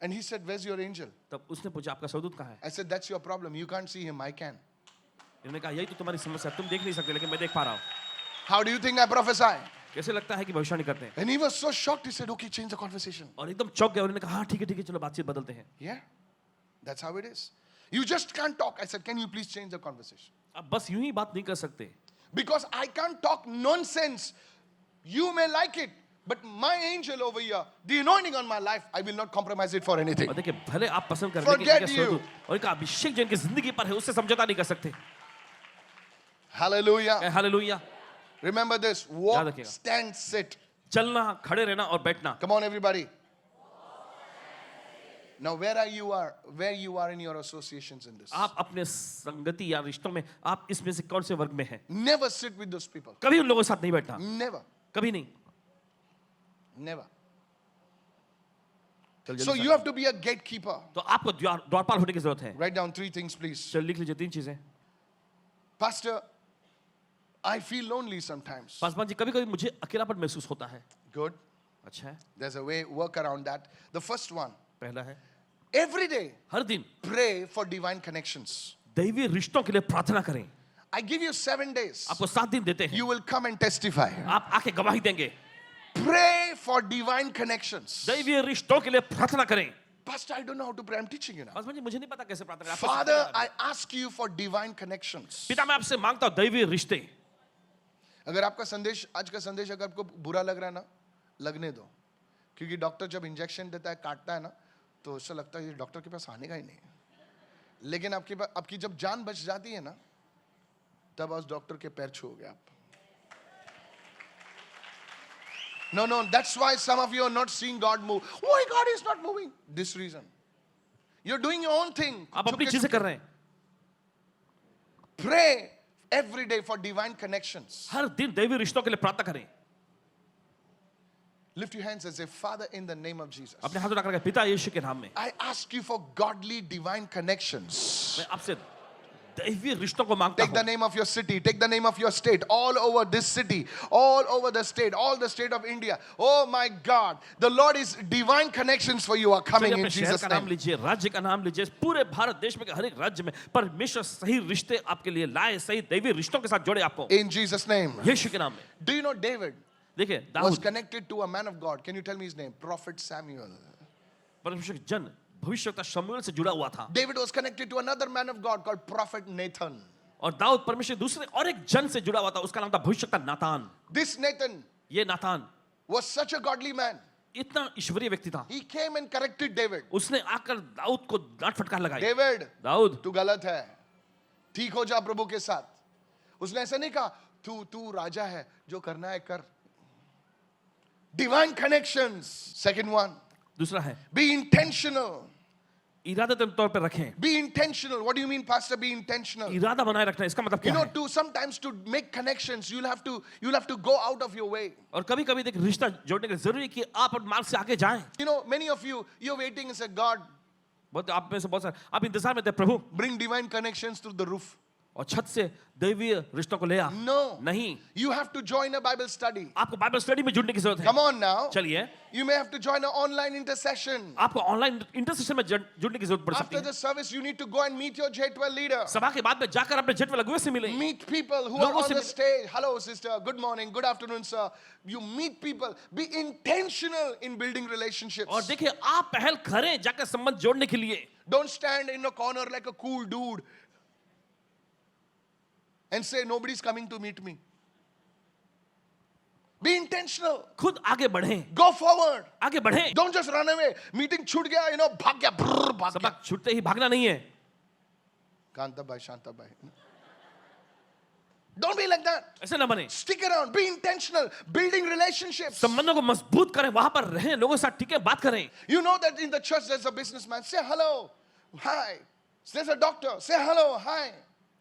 And he said, where's your angel? तब उसने पूछा आपका स्वर्गदूत कहाँ है? I said, that's your problem. You can't see him, I can. इन्होंने कहा यही तो तुम्हारी समस्या है, तुम देख नहीं सकते लेकिन मैं देख पा रहा हूँ। How do you think I prophesy? कैसे लगता है कि भविष्यवाणी करते हैं? And he was so shocked, he said, okay, change the conversation. और एकदम चौंक गया और उन्होंने कहा हाँ ठीक है चलो बातचीत बदलते हैं। Yeah, that's how it is. You just can't talk. I said, can you please change the conversation? अब बस यूं ही बात नहीं कर सकते, Because I can't talk nonsense. You may like it, but my angel over here, the anointing on my life, I will not compromise it for anything. और देखिए भले आप पसंद करें Forget लेकिन you. स्वर्गदूत और इनका अभिषेक जो इनकी जिंदगी पर है उससे समझौता नहीं कर सकते। Hallelujah. हालेलुया। Remember this, याद walk, रखिएगा। stand, sit. चलना, खड़े रहना और बैठना। Come on, everybody. Now, where you are in your associations in this. आप अपने संगति या रिश्तों में आप इसमें से कौन से वर्ग में हैं? Never sit with those people. कभी उन लोगों के साथ नहीं बैठना, Never. कभी नहीं। Never. चल So जल्दी you से। have to be a gatekeeper. तो आपको द्वारपाल होने की जरूरत है। Write down 3 things, please. चल लिख लीजिए 3 चीजें। Pastor, I feel lonely sometimes. Paswan ji कभी-कभी मुझे अकेलापन महसूस होता है। Good. अच्छा है। There's a way, work around that. The first one, पहला है every day, हर दिन pray for divine connections. दैवीय रिश्तों के लिए प्रार्थना करें। I give you 7 days. आपको 7 दिन देते हैं, You will come and testify. आप आके गवाही देंगे। Pray for divine connections. दैवीय रिश्तों के लिए प्रार्थना करें। Pastor, I don't know how to pray. I'm teaching you now. Paswan ji मुझे नहीं पता कैसे प्रार्थना करें। आपको Father, सिखाना है। I ask you for divine connections. पिता मैं आपसे मांगता हूँ दैवीय रिश्ते। अगर आपका संदेश, आज का संदेश अगर आपको बुरा लग रहा है ना, लगने दो, क्योंकि डॉक्टर जब इंजेक्शन देता है, काटता है ना, तो उससे लगता है ये डॉक्टर के पास आने का ही नहीं है। लेकिन आपकी जब जान बच जाती है ना, तब उस डॉक्टर के पैर छूओगे आप। No, that's why some of you are not seeing God move. Why God is not moving? This reason. You're doing your own thing. आप अपनी चीजें कर रहे हैं। Pray every day for divine connections. हर दिन दैवीय रिश्तों के लिए प्रार्थना करें। Lift your hands and say, Father, in the name of Jesus, अपने हाथ उठाकर कहें, पिता यीशु के नाम में I ask you for godly divine connections. मैं आपसे दैवीय रिश्तों को मांगता Take the हूँ. name of your city, take the name of your state, all over this city, all over the state, all the state of India. Oh my God, the Lord is divine connections for you are coming चलिए in अपने शहर Jesus' का नाम name. लीजिए, राज्य का नाम लीजिए. पूरे भारत देश में हर एक राज्य में परमेश्वर सही रिश्ते आपके लिए लाए, सही दैवीय रिश्तों के साथ जोड़े आपको. In Jesus' name. यीशु के नाम में. Do you know David देखिए was Dawood connected to a man of God? Can you tell me his name? Prophet Samuel. परमेश्वर के जन भविष्यवक्ता शमूएल से जुड़ा हुआ था. David was connected to another man of God called Prophet Nathan. और दाऊद परमेश्वर दूसरे और एक जन से जुड़ा हुआ था, उसका नाम था भविष्यवक्ता नातान. This Nathan ये नातान was such a godly man. इतना ईश्वरीय व्यक्ति था. He came and corrected David. उसने आकर दाऊद को डांट फटकार लगाई. David, दाऊद तू गलत है, ठीक हो जा प्रभु के साथ. उसने ऐसा नहीं कहा, तू राजा है, जो करना है कर. Divine connections. Second one, दूसरा है be intentional. इरादे तौर पर रखें. Be intentional. What do you mean, Pastor? Be intentional. इरादा बनाए रखना, इसका मतलब You क्या know, है? sometimes to make connections, you'll have to go out of your way. और कभी कभी देख रिश्ता जोड़ने के लिए जरूरी है कि आप अपने मार्ग से आगे जाएं. You know, many of you're waiting and say, God, बहुत आप में से बहुत सारे आप इंतजार में थे, प्रभु bring divine connections through the roof. और छत से दैवीय रिश्तों को ले आ. No. नहीं, You have to join a Bible study. आपको बाइबल स्टडी में जुड़ने की जरूरत है. Come on now. चलिए, You may have to join an online intercession. आपको ऑनलाइन इंटरसेशन में जुड़ने की जरूरत पड़ सकती After है. the service, you need to go and meet your J12 leader. सभा के बाद में जाकर अपने जेट में लगे से मिले. Meet people who are लोगों on से the मिले. stage. Hello, sister. Good morning. Good afternoon, sir. You meet people. Be intentional in building relationships. और देखिए आप पहल करें जाकर संबंध जोड़ने के लिए. Don't stand in a corner like a cool dude and say, nobody's coming to meet me. Be intentional. खुद आगे बढ़ें. Go forward. आगे बढ़ें. Don't just run away. Meeting छूट गया, भाग गया, भाग सबक गया. छूटते ही भागना नहीं है. Kanta bhai, Shanta bhai. Don't be like that. ऐसे ना बने. Stick around. Be intentional. Building relationships. संबंधों को मजबूत करें, वहां पर रहें, लोगों के साथ टिके, बात करें. You know that in the church there's a businessman. Say hello. Hi. There's a doctor. Say hello. Hi.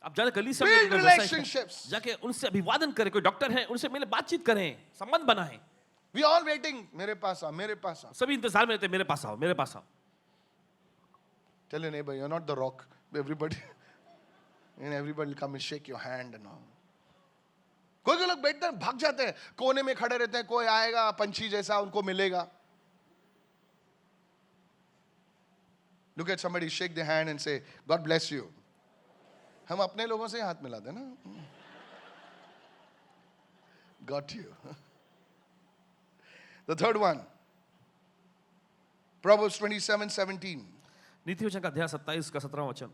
आप जाने गली से Build relationships. जाके उनसे अभिवादन करें. कोई डॉक्टर है उनसे मिले, बातचीत करें, संबंध बनाएं. We all waiting. मेरे पास आ, मेरे पास आ. सभी इंतजार में रहते, मेरे पास आओ, मेरे पास आओ. Tell your neighbor, you're not the rock. Everybody will come and shake your hand and all. कोई लोग बैठते हैं, भाग जाते हैं, कोने में खड़े रहते हैं, कोई आएगा पंछी जैसा उनको मिलेगा. Look at somebody, shake their hand and say, God bless you. हम अपने लोगों से ही हाथ मिलाते हैं ना. Got you. The third one, Proverbs 27:17. नीति वचन का अध्याय 27 का 17वां वचन.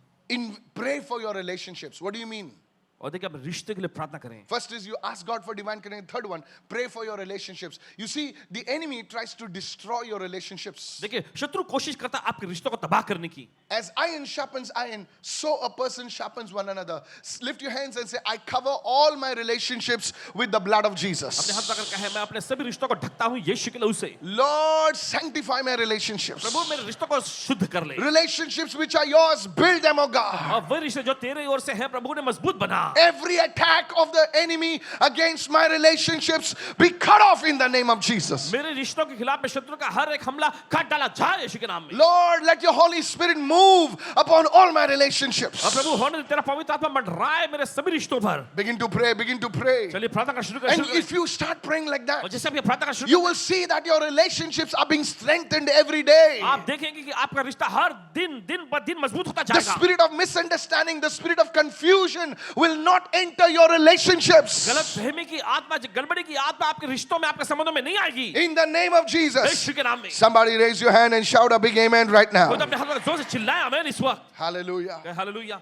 Pray for your relationships. What do you mean? और देखिए आप रिश्ते के लिए प्रार्थना करें. First is you ask God for divine connection. Third one, pray for your relationships. You see, the enemy tries to destroy your relationships. देखिए शत्रु कोशिश करता है आपके रिश्तों को तबाह करने की. As iron sharpens iron, so a person sharpens one another. Lift your hands and say, I cover all my relationships with the blood of अपने Jesus. हाथ पकड़ कहे, मैं अपने सभी रिश्तों को ढकता हूँ यीशु के लहू से. Lord, sanctify my relationships. प्रभु मेरे रिश्तों को शुद्ध कर ले. Relationships which are yours, build them, oh God. और वही रिश्ते जो तेरे ओर से हैं प्रभु ने मजबूत बना. Every attack of the enemy against my relationships be cut off in the name of Jesus. मेरे रिश्तों के खिलाफ में शत्रु का हर एक हमला काट डाला जाए यीशु के नाम में. Lord, let your Holy Spirit move upon all my relationships. और प्रभु होने तेरा पवित्र आत्मा मंडराए मेरे सभी रिश्तों पर. Begin to pray, begin to pray. चलिए प्रार्थना का शुरू And करें. if you start praying like और that, जैसे आप ये प्रार्थना का शुरू you will see that your relationships are being strengthened every day. आप देखेंगे कि आपका रिश्ता हर दिन दिन ब दिन मजबूत होता The जाएगा. spirit of misunderstanding, the spirit of confusion will not enter your relationships. गलत फहमी की आत्मा, गड़बड़ी की आत्मा आपके रिश्तों में, आपके संबंधों में नहीं आएगी. In the name of Jesus. यीशु के नाम में. Somebody raise your hand and shout a big amen right now. खुद अपने हाथ में जोर से चिल्लाए आमीन इस वक्त. Hallelujah. Hallelujah.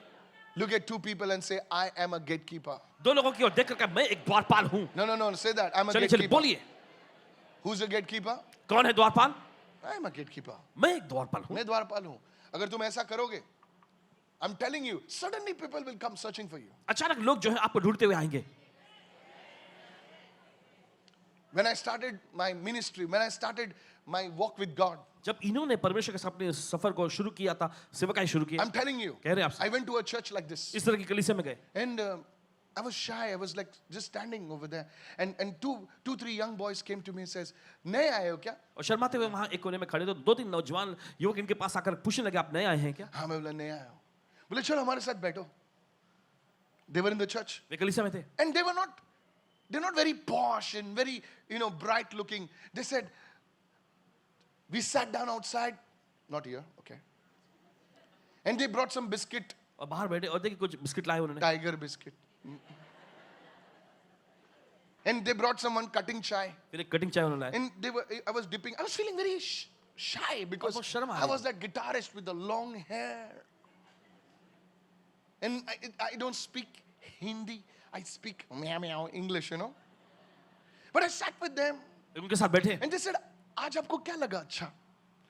Look at two people and say, I am a gatekeeper. दो लोगों की ओर देख कर मैं एक द्वारपाल हूँ. No, say that. I'm a चलिए चलिए gatekeeper. बोलिए. Who's a gatekeeper? कौन है द्वारपाल? I am a gatekeeper. मैं एक द्वारपाल हूँ. मैं द्वारपाल हूँ. अगर तुम ऐसा करोगे, I'm telling you, suddenly people will come searching for you. अचानक लोग जो है आपको ढूंढते हुए आएंगे. When I started my ministry, when I started my walk with God, जब इन्होंने परमेश्वर के साथ अपने सफर को शुरू किया था, सेवकाई शुरू किया, I'm telling you, कह रहे हैं आपसे, I went to a church like this. इस तरह की कलीसिया में गए. And I was shy. I was like just standing over there. And two, three young boys came to me and says, "नए आए हो क्या?" और शर्माते हुए वहां एक कोने में खड़े तो दो तीन नौजवान युवक इनके पास आकर पूछने लगे, आप नए आए हैं क्या? हाँ, मैं बोला नया आया हूँ. बोले चलो हमारे साथ बैठो. They were in the church. वे कलीसिया में थे And they're not very posh and very, bright looking. They said, we sat down outside, not here, okay. And they brought some biscuit, और बाहर बैठे और देखिए कुछ बिस्किट लाए उन्होंने tiger biscuit. And they brought someone cutting chai. फिर एक कटिंग चाय उन्होंने लाए And I was dipping. I was feeling very shy because बहुत शर्म आ I रही was that guitarist with the long hair. And I don't speak Hindi. I speak meow meow English, But I sat with them. उनके साथ बैठे And they said, आज आपको क्या लगा अच्छा?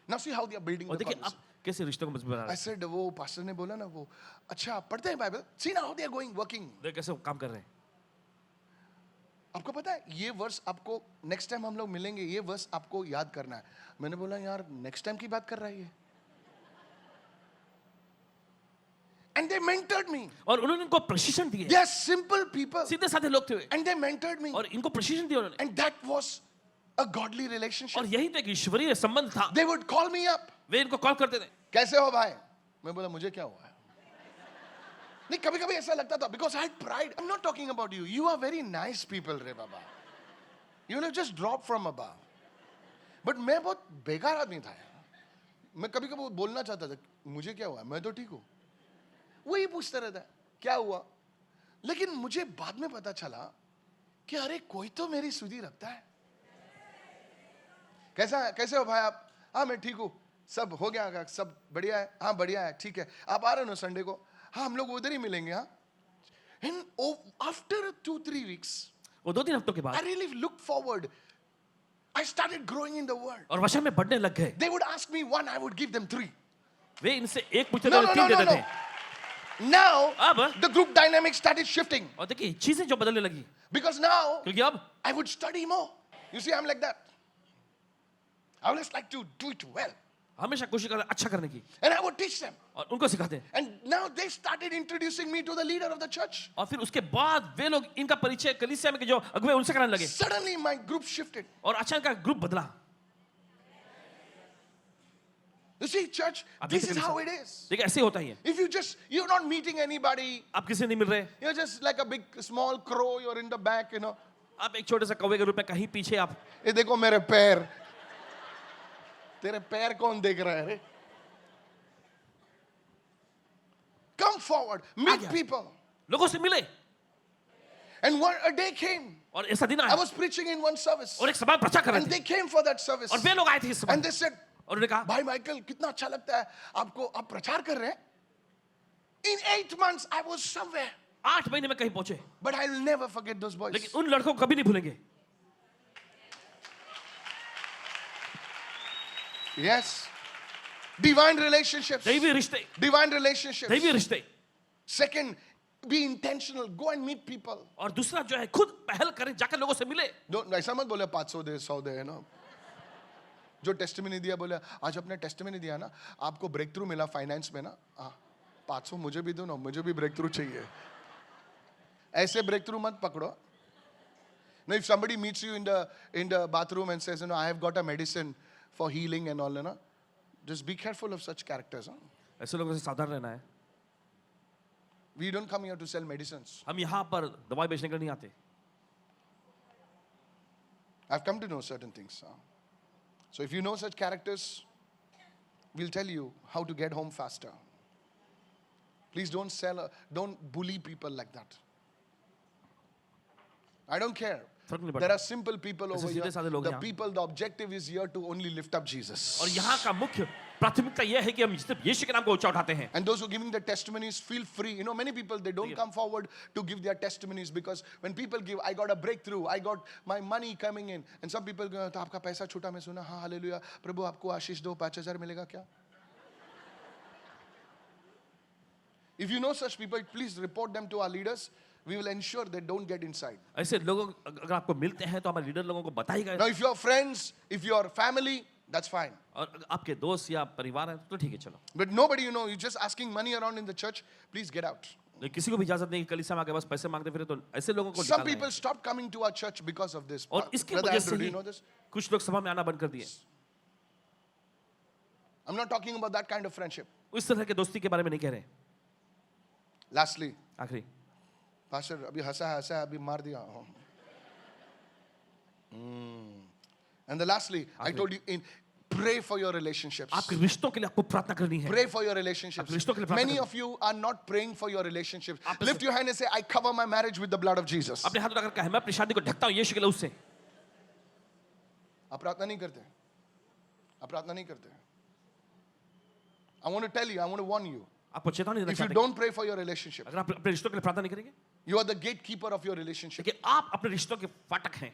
Now see how they are building और the देखिए आप conversation. कैसे रिश्तों को मजबूत बना रहे I said, वो pastor ने बोला ना वो, अच्छा आप पढ़ते हैं Bible? See now how they are going, working. हैं देखिए कैसे वो काम कर रहे हैं आपको पता है ये वर्स आपको नेक्स्ट टाइम हम लोग मिलेंगे ये वर्स आपको याद करना है. मैंने बोला यार नेक्स्ट टाइम की बात कर रहा है ये. And they mentored me. और उन्होंने इनको प्रशिक्षण दिए They are simple people. सीधे साधे लोग थे वे And they mentored me. और इनको प्रशिक्षण दिया उन्होंने And that was a godly relationship. और यही तो एक ईश्वरीय संबंध था They would call me up. वे इनको कॉल करते थे कैसे हो भाई? मैं बोला मुझे क्या हुआ है? नहीं कभी कभी ऐसा लगता था because I had pride. I'm not talking about you. You are very nice people रे बाबा. You know just drop from above. But मैं बहुत बेकार आदमी था यार. मैं कभी कभी बोलना चाहता था मुझे क्या हुआ? मैं तो ठीक हूँ. वही पूछता रहता है क्या हुआ? लेकिन मुझे बाद में पता चला कि अरे कोई तो मेरी सुधी रखता है. कैसे हो भाई आप? हाँ मैं ठीक हूँ. सब हो गया सब बढ़िया है. हाँ बढ़िया है ठीक है. आप आ रहे हो ना संडे को? हाँ हम लोग उधर ही मिलेंगे. हाँ. And after 2-3 weeks, वो 2-3 हफ्तों के I बाद really looked forward. I started growing in the word. और वचन में बढ़ने लग गए They would ask me one, I would give them 3. वे इनसे एक पूछते No, थे no, और no, 3 no, देते no. थे Now अब the group dynamic started shifting और देखिए चीजें जो बदलने लगी because now क्योंकि अब I would study more. You see, I'm like that. I always like to do it well. हमेशा कोशिश करते अच्छा करने की And I would teach them. और उनको सिखाते And now they started introducing me to the leader of the church. और फिर उसके बाद वे लोग इनका परिचय कलीसिया में के जो अगुवे उनसे कराने लगे Suddenly my group shifted. और अचानक का ग्रुप बदला You see, church, आप this देखिए is how कलीसिया। it is. देखिए ऐसे ही होता ही है If you're not meeting anybody, आप किसी से नहीं मिल रहे you're just like a big, small crow, you're in the back, आप एक छोटे से कौवे के रूप में कहीं पीछे आप ये देखो मेरे पैर. तेरे पैर कौन देख रहा है रे? Come forward, meet आगे। people. लोगों से मिले And a day came. और ऐसा दिन I आया was preaching in one service. और एक सभा प्रचार कर रहे And थे they came for that service. और वे लोग आए थे इस सभा And they said, और उन्होंने कहा भाई माइकल कितना अच्छा लगता है आपको आप प्रचार कर रहे हैं. In 8 months I was somewhere. 8 महीने में कहीं पहुंचे But I'll never forget those boys. लेकिन उन लड़कों को कभी नहीं भूलेंगे Yes. Divine relationships. दैवीय रिश्ते Divine relationships. दैवीय रिश्ते Second, be intentional. Go and meet people. और दूसरा जो है खुद पहल करें जाकर लोगों से मिले Don't ऐसा मत बोले 500 दे 100 दे जो टेस्टिमनी दिया बोले आज अपने टेस्टिमनी दिया ना आपको ब्रेक थ्रू मिला फाइनेंस में ना 500 मुझे भी दो ना मुझे भी ब्रेक थ्रू चाहिए. ऐसे ब्रेक थ्रू मत पकड़ो. No, if somebody meets you in the bathroom and says, I have got a medicine for healing and all, just be careful of such characters. ऐसे लोगों से सावधान रहना है We don't come here to sell medicines. हम यहाँ पर दवाई बेचने के लिए नहीं आते I've come to know certain things. So if you know such characters, we'll tell you how to get home faster. Please don't bully people like that. I don't care. फर्क नहीं There पड़ता are simple people over ऐसे here. सीधे-साधे लोग The यहाँ। people, the objective is here to only lift up Jesus. और यहाँ का मुख्य प्राथमिकता यह है कि हम सिर्फ यीशु के नाम को ऊंचा उठाते हैं And those who are giving the testimonies, feel free. Many people, they don't come forward to give their testimonies because when people give, I got a breakthrough, I got my money coming in. And some people go, तो आपका पैसा छूटा मैं सुना, हाँ hallelujah, प्रभु आपको आशीष दो 5,000 मिलेगा क्या? If you know such people, please report them to our leaders. We will ensure they don't get inside. ऐसे लोगों अगर आपको मिलते हैं तो हमारे लीडर लोगों को बताइएगा Now, if your friends, if your family, that's fine. और आपके दोस्त या परिवार है तो ठीक है चलो But nobody, you're just asking money around in the church, please get out. लेकिन किसी को भी इजाजत नहीं कि कलीसिया में आके बस पैसे मांगते फिरे, तो ऐसे लोगों को Some निकालना people है। stopped coming to our church because of this. और इसकी Brother वजह से Andrew, do he you know this? कुछ लोग सभा में आना बंद कर दिए। I'm not talking about that kind of friendship. इस तरह के दोस्ती के बारे में नहीं कह रहे। Lastly, आखिरी, Pastor, अभी हंसा अभी मार दिया. And the lastly, I told you, pray for your relationships. आपके रिश्तों के लिए आपको प्रार्थना करनी है। Pray for your relationships. आप रिश्तों के लिए प्रार्थना Many करें। of you are not praying for your relationships. आप Lift your hand and say, I cover my marriage with the blood of Jesus. अपने हाथ उठाकर कहें, मैं अपनी शादी को ढकता हूँ यीशु के लहू से। आप प्रार्थना नहीं करते. आप प्रार्थना नहीं करते. I want to tell you, I want to warn you. आपको चेतावनी देना If you चाहते हैं, don't pray for your relationship, अगर आप अपने रिश्तों के लिए प्रार्थना नहीं करेंगे, you are the gatekeeper of your relationship. देखिए आप अपने रिश्तों के फाटक हैं,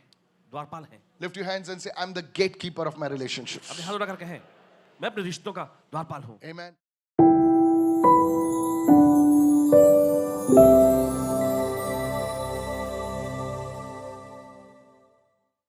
द्वारपाल हैं। Lift your hands and say, I'm the gatekeeper of my relationships. अपने हाथ उठाकर कहें, मैं अपने रिश्तों का द्वारपाल हूँ। Amen.